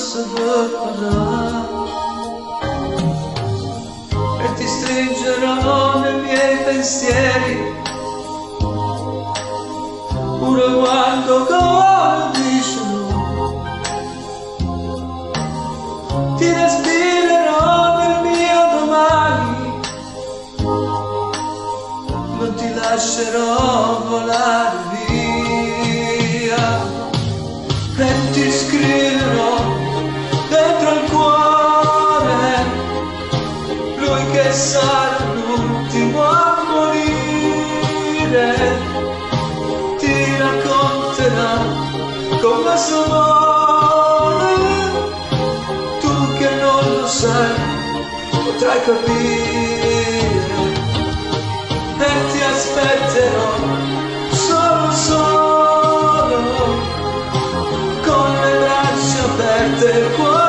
posso parlare e ti stringerò nei miei pensieri, pure quando come dice no. Ti respirerò nel mio domani, non ti lascerò volare via, e ti scriverò dentro il cuore lui che sarà l'ultimo a morire. Ti racconterà come sono, tu che non lo sai potrai capire, e ti aspetterò solo, con le braccia aperte e il cuore